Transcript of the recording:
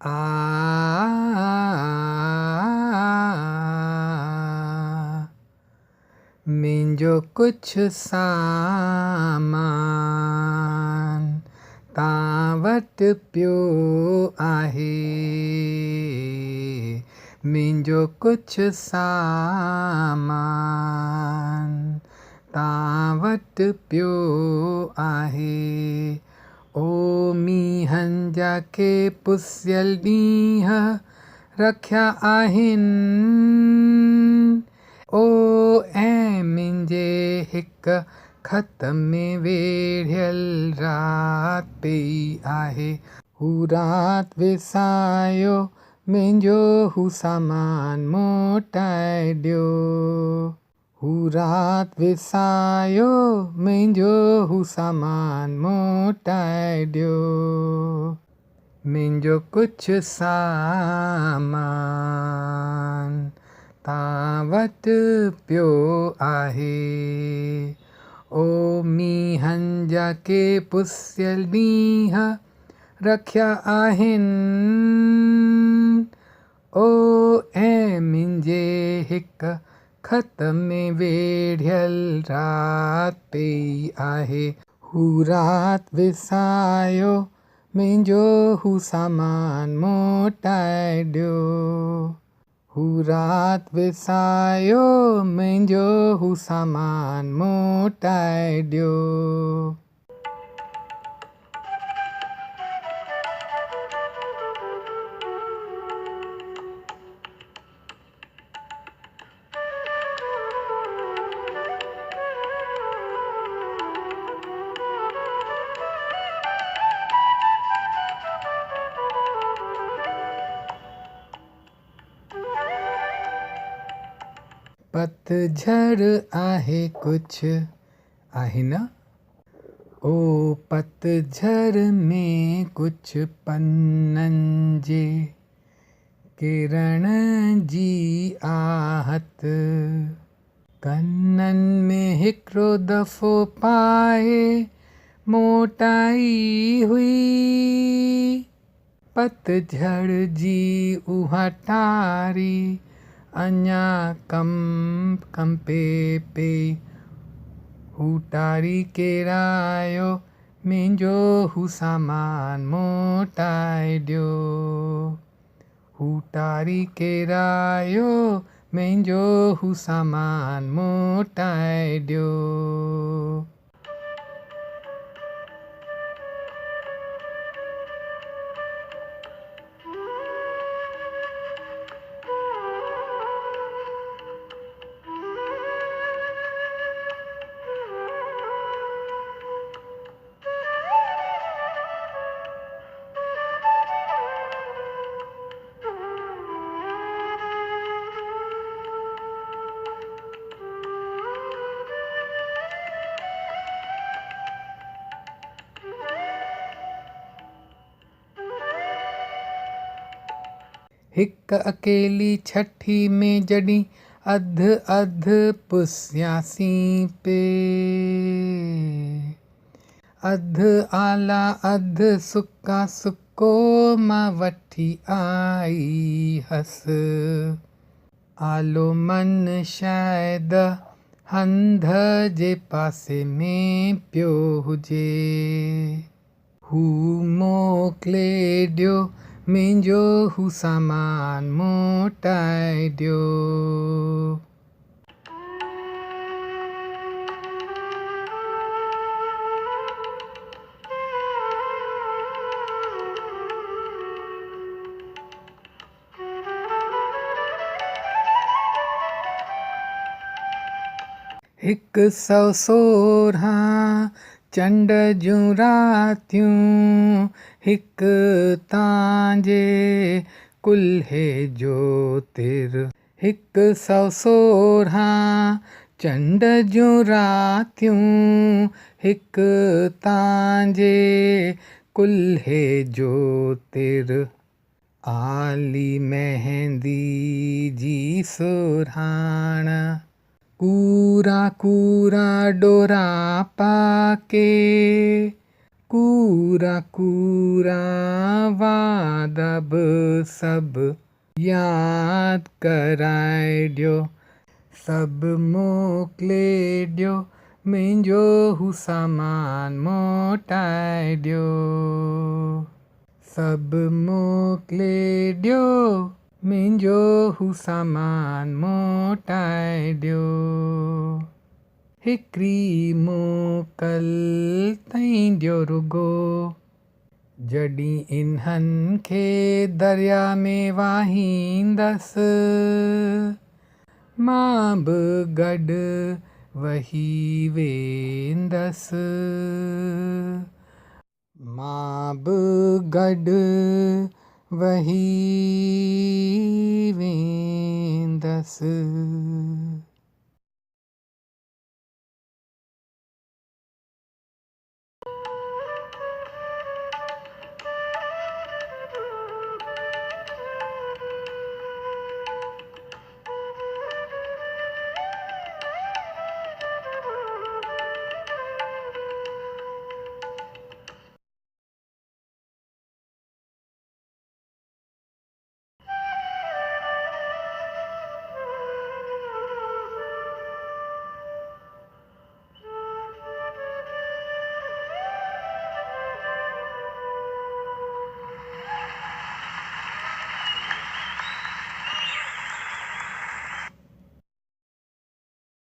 आ मुंहिंजो कुझु सामान तां वटि पियो आहे। मुंहिंजो कुझु सामान तां वटि पियो आहे। ओ मींहनि जा के पुसियल ॾींहं रखिया आहिनि। ओ ऐं मुंहिंजे हिकु ख़त में वेढ़ियल राति पई आहे। हू राति विसायो मुंहिंजो हू सामान मोटाए ॾियो। हू राति विसायो मुंहिंजो हू सामान मोटाए ॾियो। मुंहिंजो कुझु सामान तां वटि पियो आहे। ओ मींहनि जा के पुसियल ॾींहं रखिया आहिनि। ओ ऐं मुंहिंजे हिकु ख़त में वेढ़ियल राति पई आहे। हू राति विसायो मुंहिंजो हू सामान मोटाए ॾियो। हू राति विसायो मुंहिंजो हू सामान मोटाए ॾियो। पतझड़ आहे कुझु आहे न। ओ पतझड़ में कुझु पननि जे किरण जी आहत कननि में हिकिड़ो दफ़ो पाए मोटाई हुई। पतझड़ जी उहा टारी अञा कंपे पई। हू टारी केरायो मुंहिंजो हू सामान मोटाए ॾियो। हू टारी केरायो मुंहिंजो हू सामान मोटाए ॾियो। हिकु अकेली छठी में जॾहिं अधु पुसियासीं पे। अधु आला अधु सुका सुको मां वठी आई हुअसि। आलो मन शायदि हंध जे पासे में पियो हुजे। हू मोकिले ॾियो मुंहिंजो हू सामान मोटाए ॾियो। हिकु 116 चंड जूं रातियूं हिकु तव्हांजे कुल्हे जो तिर। हिकु 116 चंड जूं रातियूं हिकु तव्हांजे कुल्हे जो तिर। आली मेहंदी जी सुरहाण कूरा कूरा डोरा पाके कूरा कूरा वादा बि सभु यादि कराए ॾियो, सभु मोकिले ॾियो, मुंहिंजो हू सामान मोटाए ॾियो, सभु मोकिले ॾियो, मुंहिंजो हू सामान मोटाए ॾियो। हिकिड़ी मोकल ताईं ॾियो रुगो, जॾहिं इन्हनि खे दरिया में वाहींदसि, मां बि गॾु वही वेंदसि, मां बि गॾु वही वेंदसि।